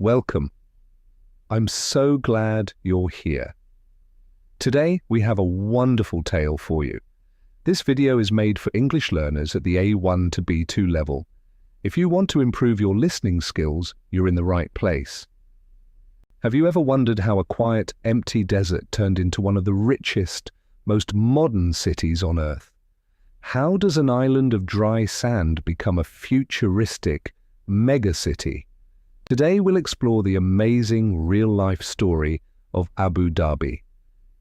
Welcome. I'm so glad you're here. Today, we have a wonderful tale for you. This video is made for English learners at the A1 to B2 level. If you want to improve your listening skills, you're in the right place. Have you ever wondered how a quiet, empty desert turned into one of the richest, most modern cities on Earth? How does an island of dry sand become a futuristic megacity? Today we'll explore the amazing real-life story of Abu Dhabi.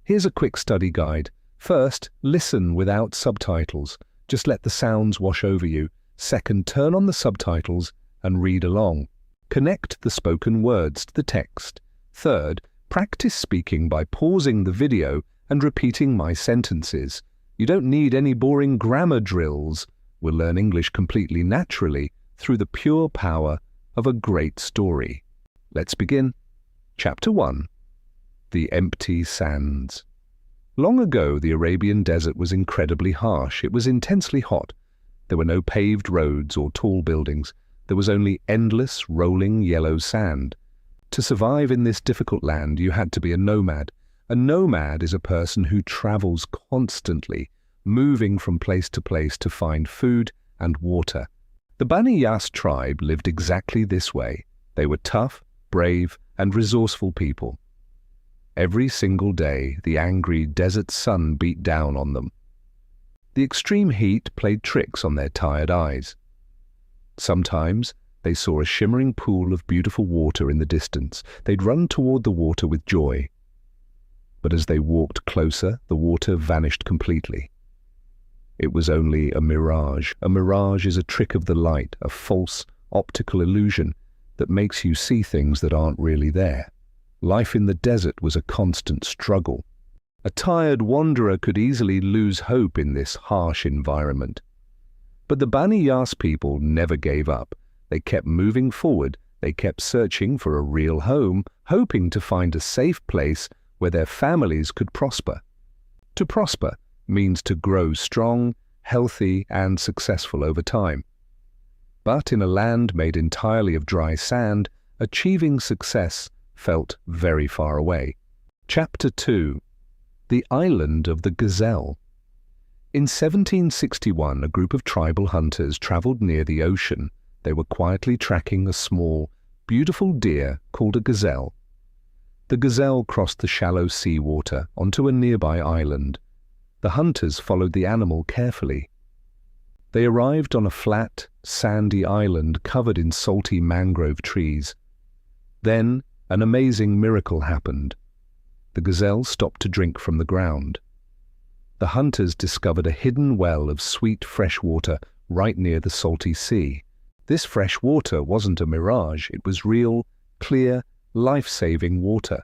Here's a quick study guide. First, listen without subtitles. Just let the sounds wash over you. Second, turn on the subtitles and read along. Connect the spoken words to the text. Third, practice speaking by pausing the video and repeating my sentences. You don't need any boring grammar drills. We'll learn English completely naturally through the pure power of a great story. Let's begin. Chapter 1. The Empty Sands. Long ago, the Arabian desert was incredibly harsh. It was intensely hot. There were no paved roads or tall buildings. There was only endless, rolling yellow sand. To survive in this difficult land, you had to be a nomad. A nomad is a person who travels constantly, moving from place to place to find food and water. The Bani Yas tribe lived exactly this way. They were tough, brave, and resourceful people. Every single day, the angry desert sun beat down on them. The extreme heat played tricks on their tired eyes. Sometimes, they saw a shimmering pool of beautiful water in the distance. They'd run toward the water with joy. But as they walked closer, the water vanished completely. It was only a mirage. A mirage is a trick of the light, a false optical illusion that makes you see things that aren't really there. Life in the desert was a constant struggle. A tired wanderer could easily lose hope in this harsh environment. But the Bani Yas people never gave up. They kept moving forward. They kept searching for a real home, hoping to find a safe place where their families could prosper. To prosper means to grow strong, healthy, and successful over time. But in a land made entirely of dry sand, achieving success felt very far away. Chapter 2. The Island of the Gazelle. In 1761, a group of tribal hunters traveled near the ocean. They were quietly tracking a small, beautiful deer called a gazelle. The gazelle crossed the shallow seawater onto a nearby island. The hunters followed the animal carefully. They arrived on a flat, sandy island covered in salty mangrove trees. Then, an amazing miracle happened. The gazelle stopped to drink from the ground. The hunters discovered a hidden well of sweet fresh water right near the salty sea. This fresh water wasn't a mirage, it was real, clear, life-saving water.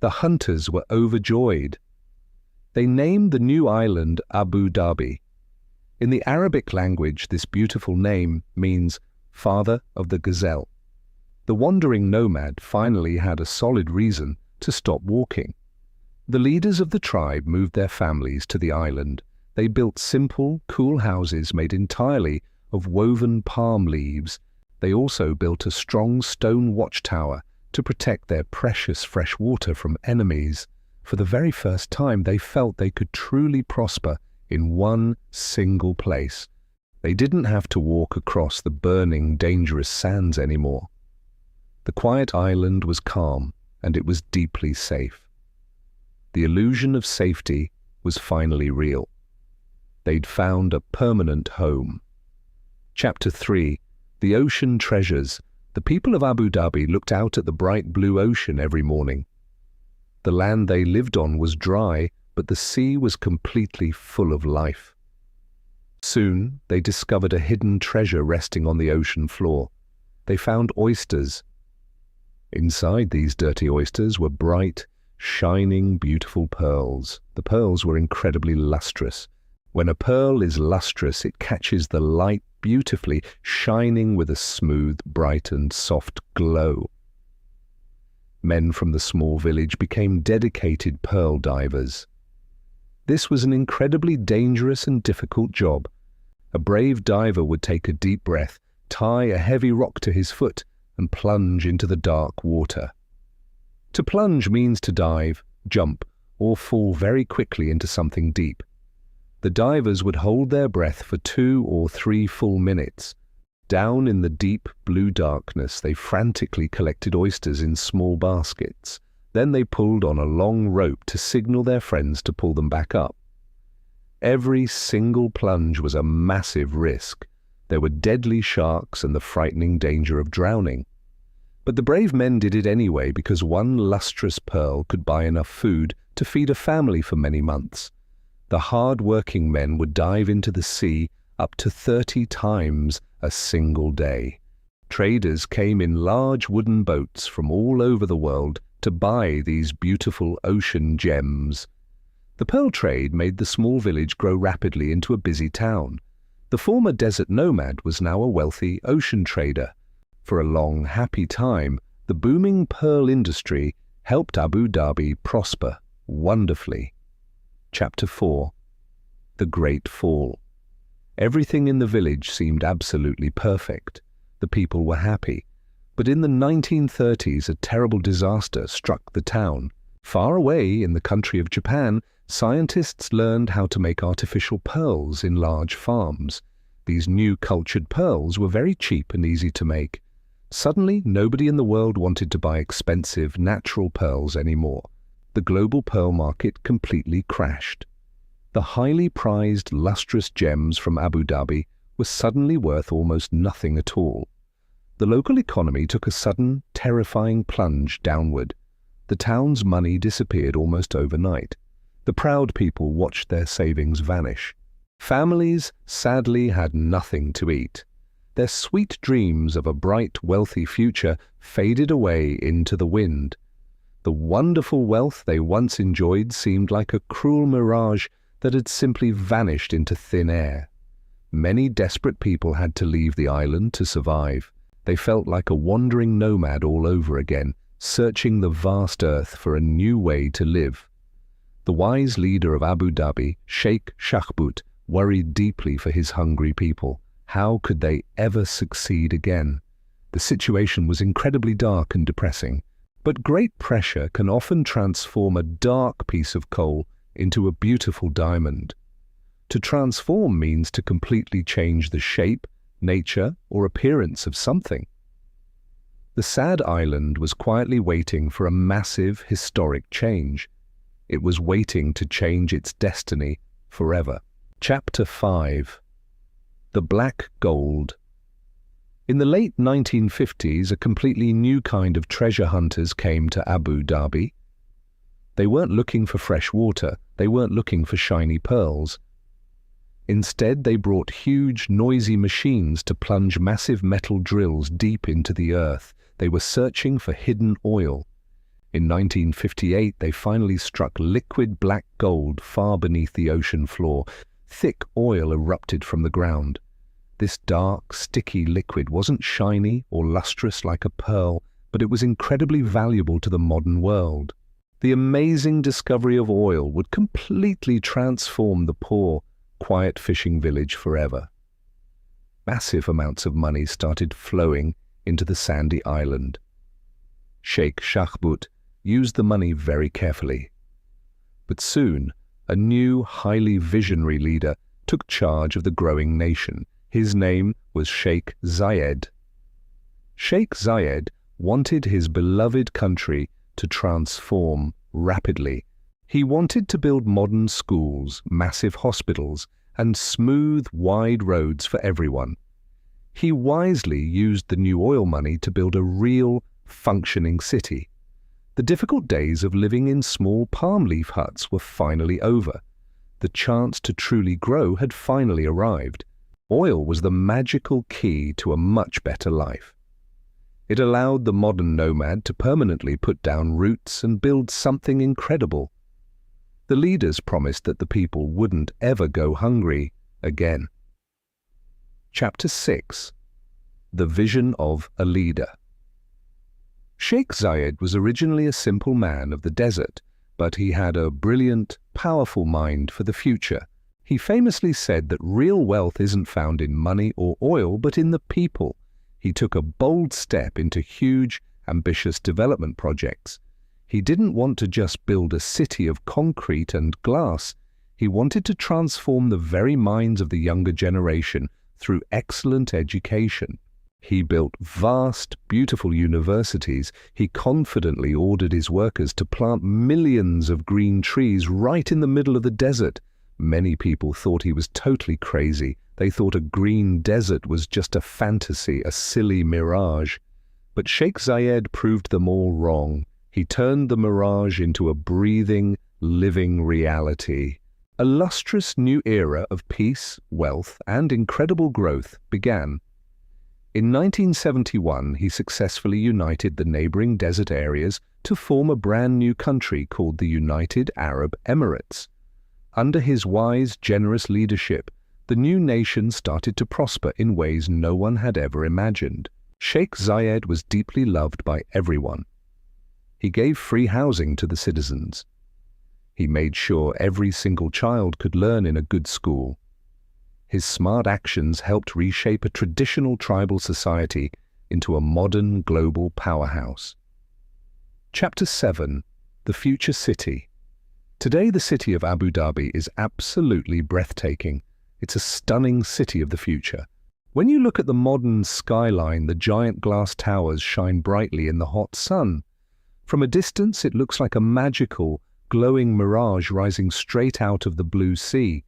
The hunters were overjoyed. They named the new island Abu Dhabi. In the Arabic language, this beautiful name means father of the gazelle. The wandering nomad finally had a solid reason to stop walking. The leaders of the tribe moved their families to the island. They built simple, cool houses made entirely of woven palm leaves. They also built a strong stone watchtower to protect their precious fresh water from enemies. For the very first time, they felt they could truly prosper in one single place. They didn't have to walk across the burning, dangerous sands anymore. The quiet island was calm, and it was deeply safe. The illusion of safety was finally real. They'd found a permanent home. Chapter 3. The Ocean Treasures. The people of Abu Dhabi looked out at the bright blue ocean every morning. The land they lived on was dry, but the sea was completely full of life. Soon, they discovered a hidden treasure resting on the ocean floor. They found oysters. Inside these dirty oysters were bright, shining, beautiful pearls. The pearls were incredibly lustrous. When a pearl is lustrous, it catches the light beautifully, shining with a smooth, bright, and soft glow. Men from the small village became dedicated pearl divers. This was an incredibly dangerous and difficult job. A brave diver would take a deep breath, tie a heavy rock to his foot, and plunge into the dark water. To plunge means to dive, jump, or fall very quickly into something deep. The divers would hold their breath for 2 or 3 full minutes. Down in the deep blue darkness, they frantically collected oysters in small baskets. Then they pulled on a long rope to signal their friends to pull them back up. Every single plunge was a massive risk. There were deadly sharks and the frightening danger of drowning. But the brave men did it anyway because one lustrous pearl could buy enough food to feed a family for many months. The hard-working men would dive into the sea up to 30 times a single day. Traders came in large wooden boats from all over the world to buy these beautiful ocean gems. The pearl trade made the small village grow rapidly into a busy town. The former desert nomad was now a wealthy ocean trader. For a long, happy time, the booming pearl industry helped Abu Dhabi prosper wonderfully. Chapter 4. The Great Fall. Everything in the village seemed absolutely perfect. The people were happy. But in the 1930s, a terrible disaster struck the town. Far away in the country of Japan, scientists learned how to make artificial pearls in large farms. These new cultured pearls were very cheap and easy to make. Suddenly, nobody in the world wanted to buy expensive, natural pearls anymore. The global pearl market completely crashed. The highly prized lustrous gems from Abu Dhabi were suddenly worth almost nothing at all. The local economy took a sudden, terrifying plunge downward. The town's money disappeared almost overnight. The proud people watched their savings vanish. Families sadly had nothing to eat. Their sweet dreams of a bright, wealthy future faded away into the wind. The wonderful wealth they once enjoyed seemed like a cruel mirage that had simply vanished into thin air. Many desperate people had to leave the island to survive. They felt like a wandering nomad all over again, searching the vast earth for a new way to live. The wise leader of Abu Dhabi, Sheikh Shakhbut, worried deeply for his hungry people. How could they ever succeed again? The situation was incredibly dark and depressing. But great pressure can often transform a dark piece of coal into a beautiful diamond. To transform means to completely change the shape, nature, or appearance of something. The sad island was quietly waiting for a massive historic change. It was waiting to change its destiny forever. Chapter 5. The Black Gold. In the late 1950s, a completely new kind of treasure hunters came to Abu Dhabi. They weren't looking for fresh water, they weren't looking for shiny pearls. Instead, they brought huge, noisy machines to plunge massive metal drills deep into the earth. They were searching for hidden oil. In 1958, they finally struck liquid black gold far beneath the ocean floor. Thick oil erupted from the ground. This dark, sticky liquid wasn't shiny or lustrous like a pearl, but it was incredibly valuable to the modern world. The amazing discovery of oil would completely transform the poor, quiet fishing village forever. Massive amounts of money started flowing into the sandy island. Sheikh Shakhbut used the money very carefully. But soon, a new, highly visionary leader took charge of the growing nation. His name was Sheikh Zayed. Sheikh Zayed wanted his beloved country to transform rapidly. He wanted to build modern schools, massive hospitals, and smooth, wide roads for everyone. He wisely used the new oil money to build a real, functioning city. The difficult days of living in small palm leaf huts were finally over. The chance to truly grow had finally arrived. Oil was the magical key to a much better life. It allowed the modern nomad to permanently put down roots and build something incredible. The leaders promised that the people wouldn't ever go hungry again. Chapter 6. The Vision of a Leader. Sheikh Zayed was originally a simple man of the desert, but he had a brilliant, powerful mind for the future. He famously said that real wealth isn't found in money or oil, but in the people. He took a bold step into huge, ambitious development projects. He didn't want to just build a city of concrete and glass. He wanted to transform the very minds of the younger generation through excellent education. He built vast, beautiful universities. He confidently ordered his workers to plant millions of green trees right in the middle of the desert. Many people thought he was totally crazy. They thought a green desert was just a fantasy, a silly mirage. But Sheikh Zayed proved them all wrong. He turned the mirage into a breathing, living reality. A lustrous new era of peace, wealth, and incredible growth began. In 1971, he successfully united the neighboring desert areas to form a brand new country called the United Arab Emirates. Under his wise, generous leadership, the new nation started to prosper in ways no one had ever imagined. Sheikh Zayed was deeply loved by everyone. He gave free housing to the citizens. He made sure every single child could learn in a good school. His smart actions helped reshape a traditional tribal society into a modern global powerhouse. Chapter 7. The Future City. Today, the city of Abu Dhabi is absolutely breathtaking. It's a stunning city of the future. When you look at the modern skyline, the giant glass towers shine brightly in the hot sun. From a distance, it looks like a magical, glowing mirage rising straight out of the blue sea.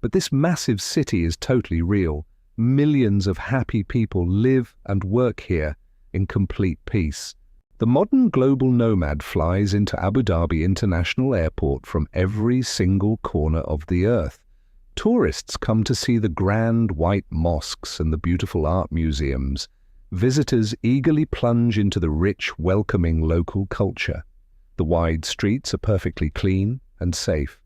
But this massive city is totally real. Millions of happy people live and work here in complete peace. The modern global nomad flies into Abu Dhabi International Airport from every single corner of the earth. Tourists come to see the grand white mosques and the beautiful art museums. Visitors eagerly plunge into the rich, welcoming local culture. The wide streets are perfectly clean and safe.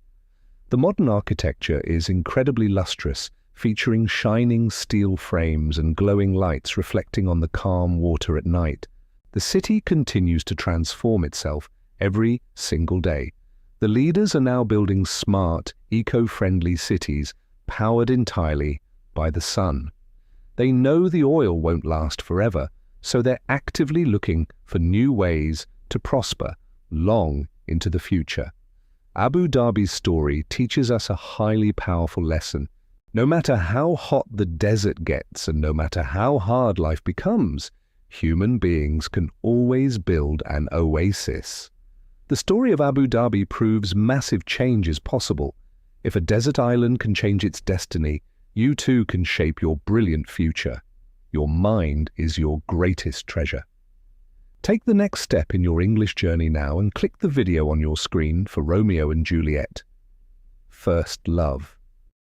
The modern architecture is incredibly lustrous, featuring shining steel frames and glowing lights reflecting on the calm water at night. The city continues to transform itself every single day. The leaders are now building smart, eco-friendly cities powered entirely by the sun. They know the oil won't last forever, so they're actively looking for new ways to prosper long into the future. Abu Dhabi's story teaches us a highly powerful lesson. No matter how hot the desert gets and no matter how hard life becomes, human beings can always build an oasis. The story of Abu Dhabi proves massive change is possible. If a desert island can change its destiny, you too can shape your brilliant future. Your mind is your greatest treasure. Take the next step in your English journey now and click the video on your screen for Romeo and Juliet. First love.